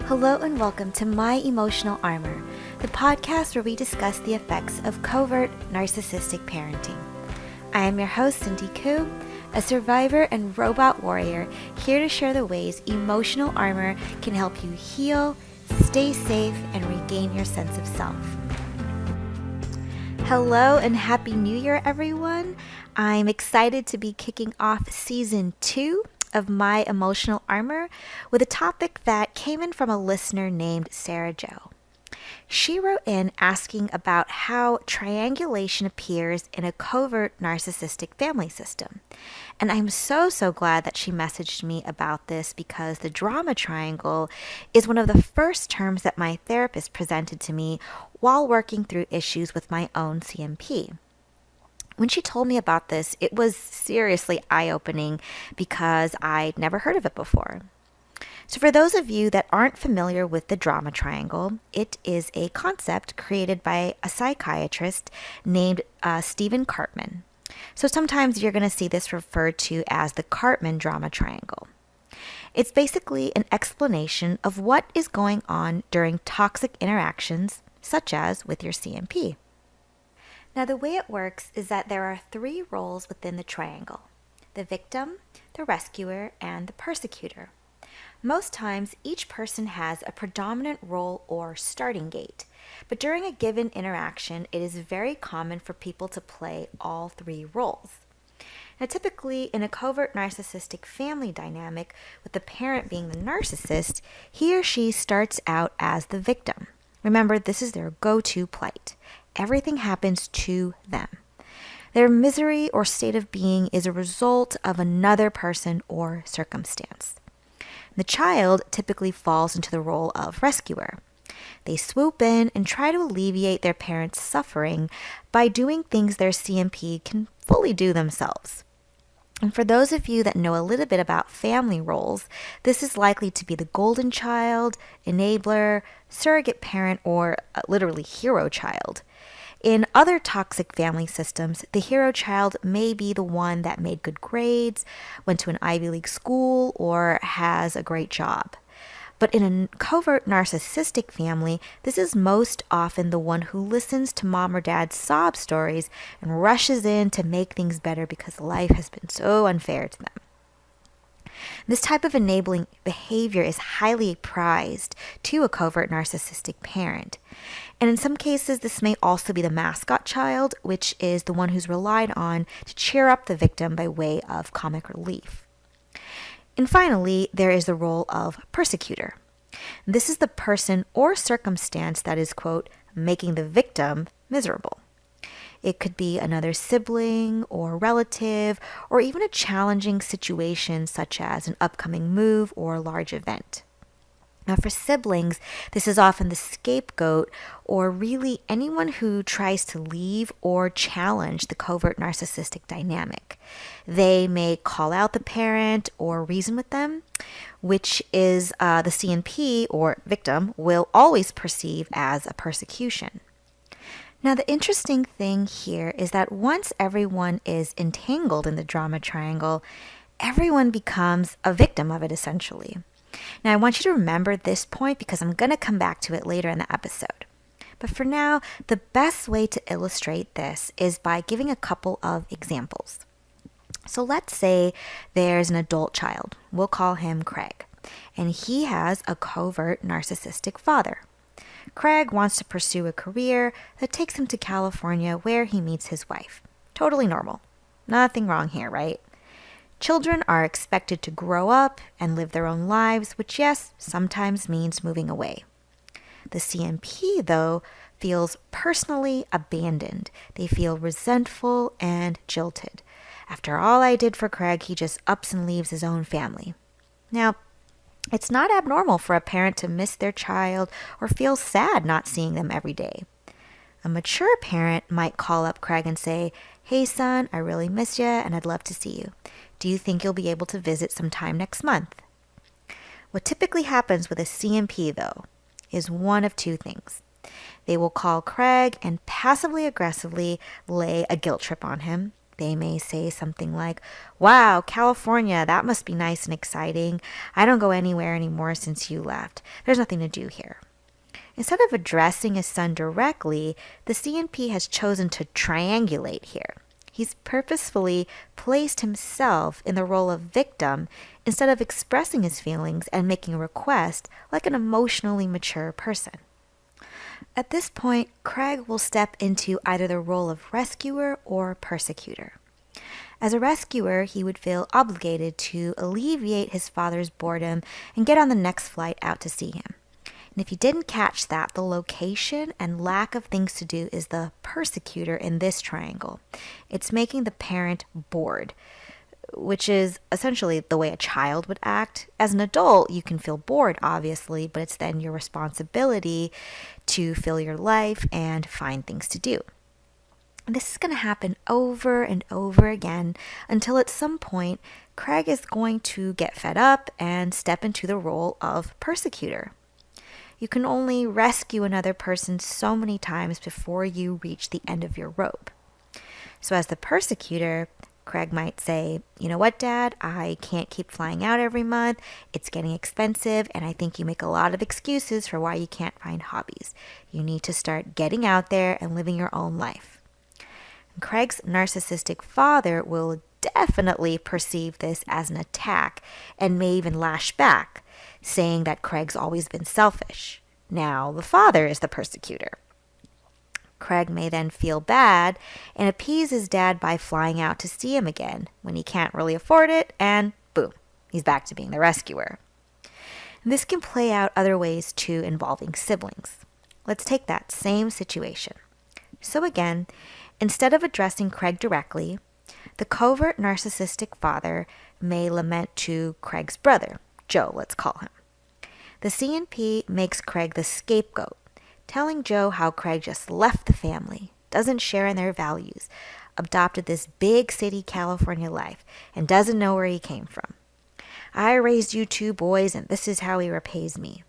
Hello and welcome to My Emotional Armor, the podcast where we discuss the effects of covert narcissistic parenting. I am your host, Cindy Koo, a survivor and robot warrior here to share the ways emotional armor can help you heal, stay safe, and regain your sense of self. Hello and Happy New Year, everyone. I'm excited to be kicking off Season 2 of My Emotional Armor with a topic that came in from a listener named Sarah Jo. She wrote in asking about how triangulation appears in a covert narcissistic family system. And I'm so glad that she messaged me about this because the drama triangle is one of the first terms that my therapist presented to me while working through issues with my own CMP. When she told me about this, it was seriously eye-opening because I'd never heard of it before. So for those of you that aren't familiar with the drama triangle, it is a concept created by a psychiatrist named Stephen Karpman. So sometimes you're going to see this referred to as the Karpman Drama Triangle. It's basically an explanation of what is going on during toxic interactions, such as with your CMP. Now, the way it works is that there are 3 roles within the triangle: the victim, the rescuer, and the persecutor. Most times, each person has a predominant role or starting gate, but during a given interaction, it is very common for people to play all 3 roles. Now, typically, in a covert narcissistic family dynamic, with the parent being the narcissist, he or she starts out as the victim. Remember, this is their go-to plight. Everything happens to them. Their misery or state of being is a result of another person or circumstance. The child typically falls into the role of rescuer. They swoop in and try to alleviate their parents' suffering by doing things their CMP can fully do themselves. And for those of you that know a little bit about family roles, this is likely to be the golden child, enabler, surrogate parent, or literally hero child. In other toxic family systems, the hero child may be the one that made good grades, went to an Ivy League school, or has a great job. But in a covert narcissistic family, this is most often the one who listens to mom or dad's sob stories and rushes in to make things better because life has been so unfair to them. This type of enabling behavior is highly prized to a covert narcissistic parent. And in some cases, this may also be the mascot child, which is the one who's relied on to cheer up the victim by way of comic relief. And finally, there is the role of persecutor. This is the person or circumstance that is, quote, making the victim miserable. It could be another sibling or relative, or even a challenging situation such as an upcoming move or large event. Now, for siblings, this is often the scapegoat or really anyone who tries to leave or challenge the covert narcissistic dynamic. They may call out the parent or reason with them, which is the CNP or victim will always perceive as a persecution. Now, the interesting thing here is that once everyone is entangled in the drama triangle, everyone becomes a victim of it essentially. Now, I want you to remember this point because I'm going to come back to it later in the episode. But for now, the best way to illustrate this is by giving a couple of examples. So let's say there's an adult child. We'll call him Craig. And he has a covert narcissistic father. Craig wants to pursue a career that takes him to California where he meets his wife. Totally normal. Nothing wrong here, right? Children are expected to grow up and live their own lives, which, yes, sometimes means moving away. The CMP, though, feels personally abandoned. They feel resentful and jilted. After all I did for Craig, he just ups and leaves his own family. Now, it's not abnormal for a parent to miss their child or feel sad not seeing them every day. A mature parent might call up Craig and say, "Hey son, I really miss you and I'd love to see you. Do you think you'll be able to visit sometime next month?" What typically happens with a CMP, though, is one of 2 things. They will call Craig and passively aggressively lay a guilt trip on him, They may say something like, "Wow, California, that must be nice and exciting. I don't go anywhere anymore since you left. There's nothing to do here." Instead of addressing his son directly, the CNP has chosen to triangulate here. He's purposefully placed himself in the role of victim instead of expressing his feelings and making a request like an emotionally mature person. At this point, Craig will step into either the role of rescuer or persecutor. As a rescuer, he would feel obligated to alleviate his father's boredom and get on the next flight out to see him. And if you didn't catch that, the location and lack of things to do is the persecutor in this triangle. It's making the parent bored, which is essentially the way a child would act. As an adult, you can feel bored, obviously, but it's then your responsibility to fill your life and find things to do. This is going to happen over and over again until at some point, Craig is going to get fed up and step into the role of persecutor. You can only rescue another person so many times before you reach the end of your rope. So as the persecutor, Craig might say, "You know what, Dad? I can't keep flying out every month. It's getting expensive, and I think you make a lot of excuses for why you can't find hobbies. You need to start getting out there and living your own life." And Craig's narcissistic father will definitely perceive this as an attack and may even lash back, saying that Craig's always been selfish. Now the father is the persecutor. Craig may then feel bad and appease his dad by flying out to see him again when he can't really afford it, and boom, he's back to being the rescuer. And this can play out other ways too, involving siblings. Let's take that same situation. So again, instead of addressing Craig directly, the covert narcissistic father may lament to Craig's brother, Joe, let's call him. The CNP makes Craig the scapegoat, telling Joe how Craig just left the family, doesn't share in their values, adopted this big city California life, and doesn't know where he came from. "I raised you two boys, and this is how he repays me."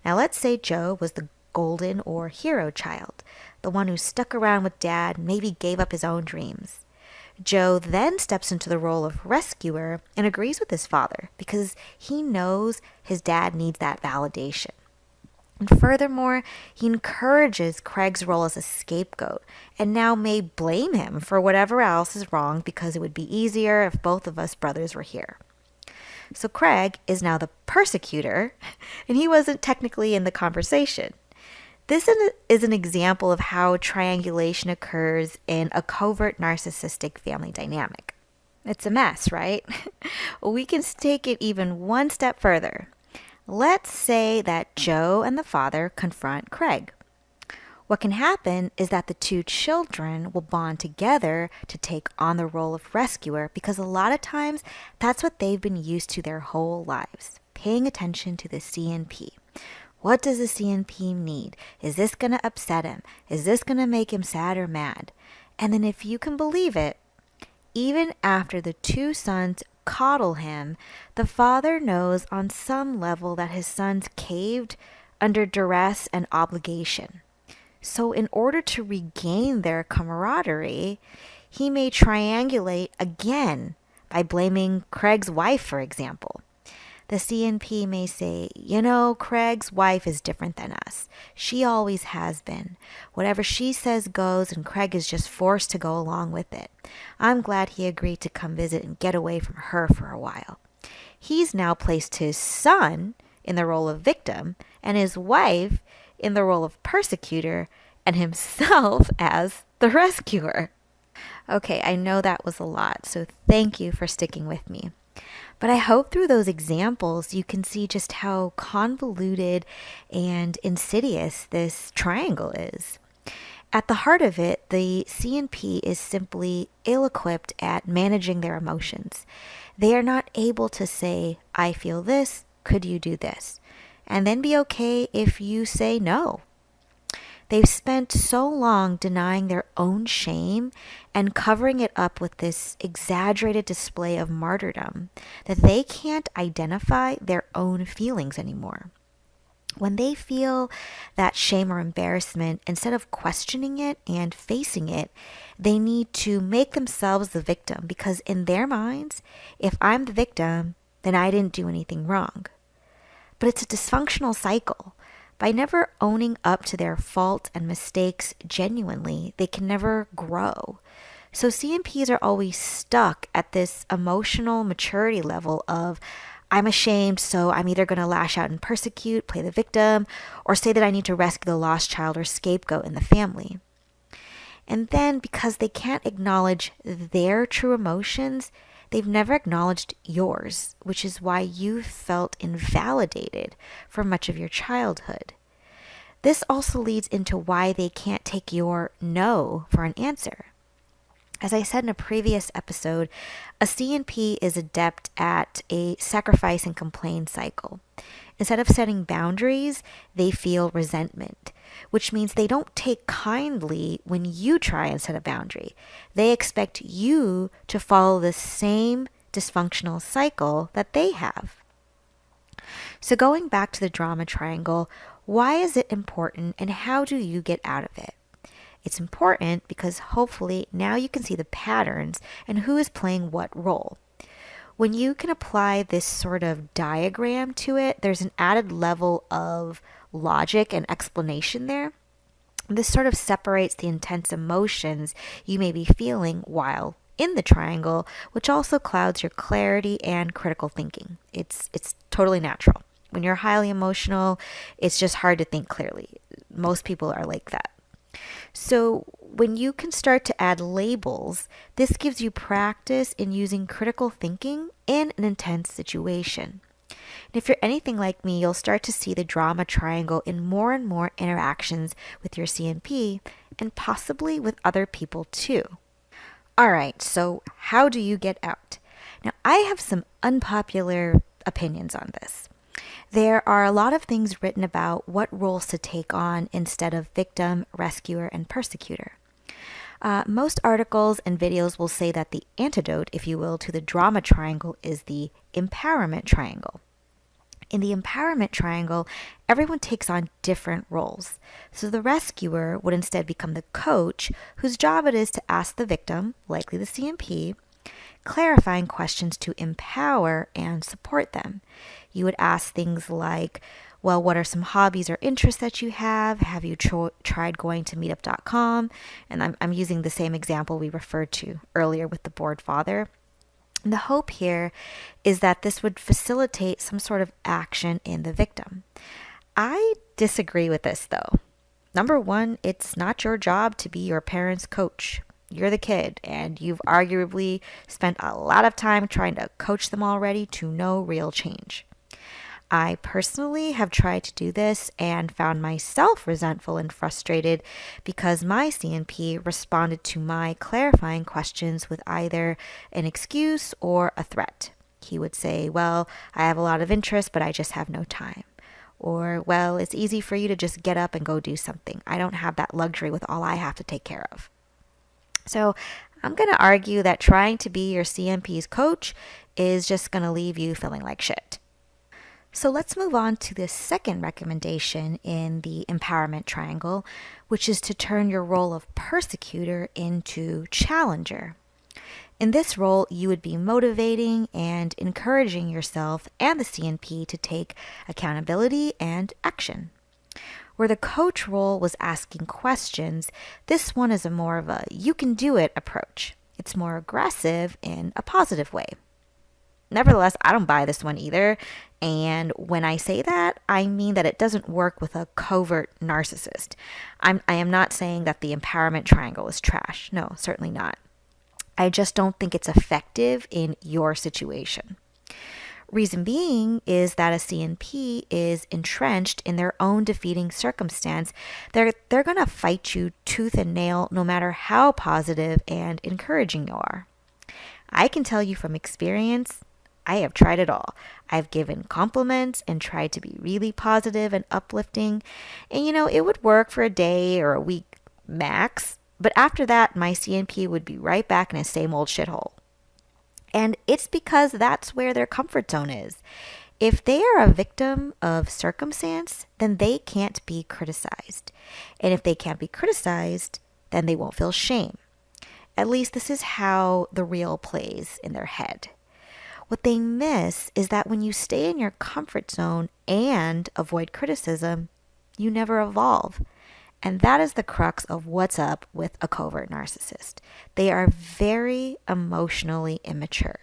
Now let's say Joe was the golden or hero child, the one who stuck around with Dad, maybe gave up his own dreams. Joe then steps into the role of rescuer and agrees with his father because he knows his dad needs that validation. And furthermore, he encourages Craig's role as a scapegoat and now may blame him for whatever else is wrong because it would be easier if both of us brothers were here. So Craig is now the persecutor, and he wasn't technically in the conversation. This is an example of how triangulation occurs in a covert narcissistic family dynamic. It's a mess, right? We can take it even one step further. Let's say that Joe and the father confront Craig. What can happen is that the two children will bond together to take on the role of rescuer because a lot of times that's what they've been used to their whole lives, paying attention to the CNP. What does the CNP need? Is this going to upset him? Is this going to make him sad or mad? And then if you can believe it, even after the two sons coddle him, the father knows on some level that his sons caved under duress and obligation. So in order to regain their camaraderie, he may triangulate again by blaming Craig's wife, for example. The CNP may say, "You know, Craig's wife is different than us. She always has been. Whatever she says goes, and Craig is just forced to go along with it. I'm glad he agreed to come visit and get away from her for a while." He's now placed his son in the role of victim and his wife in the role of persecutor and himself as the rescuer. Okay, I know that was a lot, so thank you for sticking with me. But I hope through those examples you can see just how convoluted and insidious this triangle is. At the heart of it, the CNP is simply ill-equipped at managing their emotions. They are not able to say, "I feel this, could you do this?" and then be okay if you say no. They've spent so long denying their own shame and covering it up with this exaggerated display of martyrdom that they can't identify their own feelings anymore. When they feel that shame or embarrassment, instead of questioning it and facing it, they need to make themselves the victim because in their minds, if I'm the victim, then I didn't do anything wrong. But it's a dysfunctional cycle. By never owning up to their fault and mistakes genuinely, they can never grow. So CMPs are always stuck at this emotional maturity level of, I'm ashamed, so I'm either going to lash out and persecute, play the victim, or say that I need to rescue the lost child or scapegoat in the family. And then because they can't acknowledge their true emotions, they've never acknowledged yours, which is why you felt invalidated for much of your childhood. This also leads into why they can't take your no for an answer. As I said in a previous episode, a CNP is adept at a sacrifice and complain cycle. Instead of setting boundaries, they feel resentment, which means they don't take kindly when you try and set a boundary. They expect you to follow the same dysfunctional cycle that they have. So going back to the drama triangle, why is it important and how do you get out of it? It's important because hopefully now you can see the patterns and who is playing what role. When you can apply this sort of diagram to it, there's an added level of logic and explanation there. This sort of separates the intense emotions you may be feeling while in the triangle, which also clouds your clarity and critical thinking. It's totally natural. When you're highly emotional, it's just hard to think clearly. Most people are like that. So when you can start to add labels, this gives you practice in using critical thinking in an intense situation. And if you're anything like me, you'll start to see the drama triangle in more and more interactions with your CNP and possibly with other people too. All right, so how do you get out? Now, I have some unpopular opinions on this. There are a lot of things written about what roles to take on instead of victim, rescuer, and persecutor. Most articles and videos will say that the antidote, if you will, to the drama triangle is the empowerment triangle. In the empowerment triangle, everyone takes on different roles. So the rescuer would instead become the coach, whose job it is to ask the victim, likely the CMP, clarifying questions to empower and support them. You would ask things like, well, what are some hobbies or interests that you have? Have you tried going to meetup.com? And I'm using the same example we referred to earlier with the bored father. And the hope here is that this would facilitate some sort of action in the victim. I disagree with this though. Number one, it's not your job to be your parent's coach. You're the kid, and you've arguably spent a lot of time trying to coach them already to no real change. I personally have tried to do this and found myself resentful and frustrated because my CNP responded to my clarifying questions with either an excuse or a threat. He would say, well, I have a lot of interest, but I just have no time. Or, well, it's easy for you to just get up and go do something. I don't have that luxury with all I have to take care of. So I'm going to argue that trying to be your CNP's coach is just going to leave you feeling like shit. So let's move on to the second recommendation in the empowerment triangle, which is to turn your role of persecutor into challenger. In this role, you would be motivating and encouraging yourself and the CNP to take accountability and action. Where the coach role was asking questions, this one is a more of a you can do it approach. It's more aggressive in a positive way. Nevertheless, I don't buy this one either. And when I say that, I mean that it doesn't work with a covert narcissist. I am not saying that the empowerment triangle is trash. No, certainly not. I just don't think it's effective in your situation. Reason being is that a CNP is entrenched in their own defeating circumstance. They're going to fight you tooth and nail no matter how positive and encouraging you are. I can tell you from experience, I have tried it all. I've given compliments and tried to be really positive and uplifting. And it would work for a day or a week max. But after that, my CNP would be right back in his same old shithole. And it's because that's where their comfort zone is. If they are a victim of circumstance, then they can't be criticized. And if they can't be criticized, then they won't feel shame. At least this is how the real plays in their head. What they miss is that when you stay in your comfort zone and avoid criticism, you never evolve. And that is the crux of what's up with a covert narcissist. They are very emotionally immature.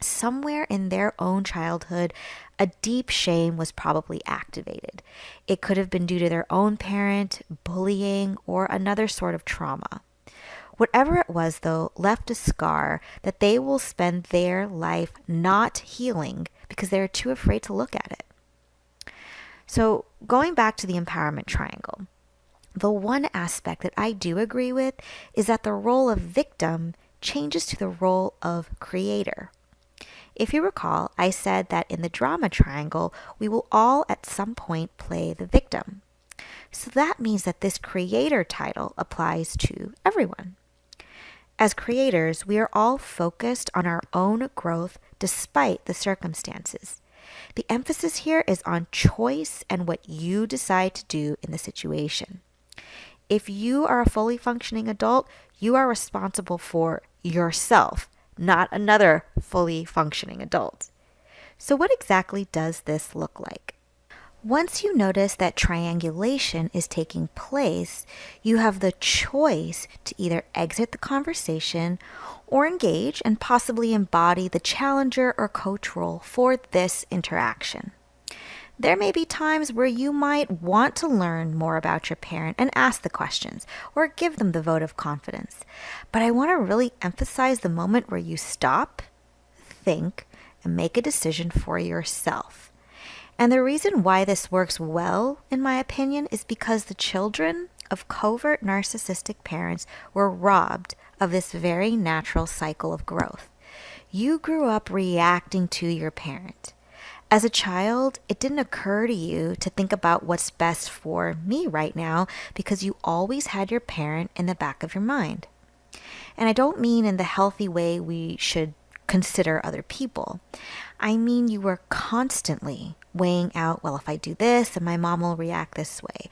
Somewhere in their own childhood, a deep shame was probably activated. It could have been due to their own parent, bullying, or another sort of trauma. Whatever it was, though, left a scar that they will spend their life not healing because they're too afraid to look at it. So, going back to the empowerment triangle, the one aspect that I do agree with is that the role of victim changes to the role of creator. If you recall, I said that in the drama triangle, we will all at some point play the victim. So that means that this creator title applies to everyone. As creators, we are all focused on our own growth despite the circumstances. The emphasis here is on choice and what you decide to do in the situation. If you are a fully functioning adult, you are responsible for yourself, not another fully functioning adult. So what exactly does this look like? Once you notice that triangulation is taking place, you have the choice to either exit the conversation or engage and possibly embody the challenger or coach role for this interaction. There may be times where you might want to learn more about your parent and ask the questions or give them the vote of confidence. But I want to really emphasize the moment where you stop, think, and make a decision for yourself. And the reason why this works well, in my opinion, is because the children of covert narcissistic parents were robbed of this very natural cycle of growth. You grew up reacting to your parent. As a child, it didn't occur to you to think about what's best for me right now because you always had your parent in the back of your mind. And I don't mean in the healthy way we should consider other people. I mean you were constantly weighing out, well, if I do this, then my mom will react this way.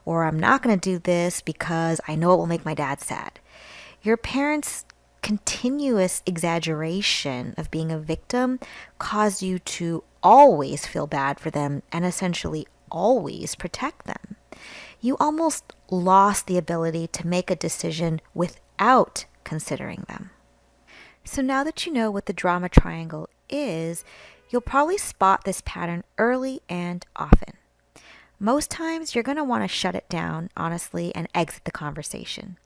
Or I'm not going to do this because I know it will make my dad sad. Your parents' continuous exaggeration of being a victim caused you to always feel bad for them and essentially always protect them. You almost lost the ability to make a decision without considering them. So now that you know what the drama triangle is, you'll probably spot this pattern early and often. Most times you're going to want to shut it down, honestly, and exit the conversation.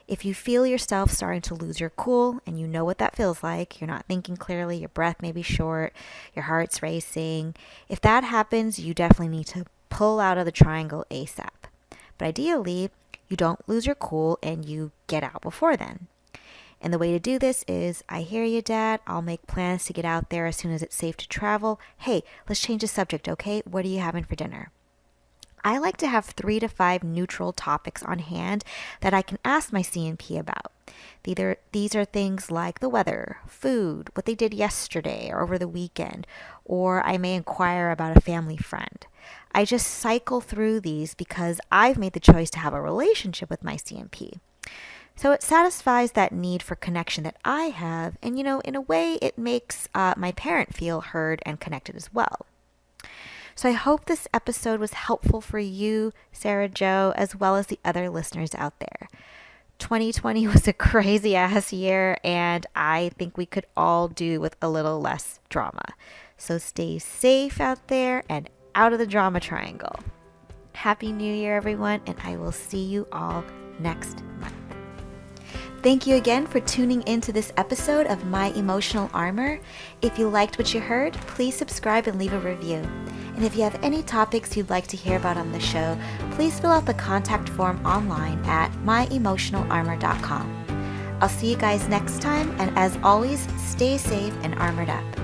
If you feel yourself starting to lose your cool and you know what that feels like, you're not thinking clearly, your breath may be short, your heart's racing. If that happens, you definitely need to pull out of the triangle ASAP. But ideally, you don't lose your cool and you get out before then. And the way to do this is, I hear you, Dad. I'll make plans to get out there as soon as it's safe to travel. Hey, let's change the subject, okay? What are you having for dinner? I like to have 3 to 5 neutral topics on hand that I can ask my CNP about. These are things like the weather, food, what they did yesterday or over the weekend, or I may inquire about a family friend. I just cycle through these because I've made the choice to have a relationship with my CNP. So it satisfies that need for connection that I have, and in a way it makes my parent feel heard and connected as well. So I hope this episode was helpful for you, Sarah Jo, as well as the other listeners out there. 2020 was a crazy ass year, and I think we could all do with a little less drama. So stay safe out there and out of the drama triangle. Happy New Year, everyone, and I will see you all next month. Thank you again for tuning into this episode of My Emotional Armor. If you liked what you heard, please subscribe and leave a review. And if you have any topics you'd like to hear about on the show, please fill out the contact form online at myemotionalarmor.com. I'll see you guys next time, and as always, stay safe and armored up.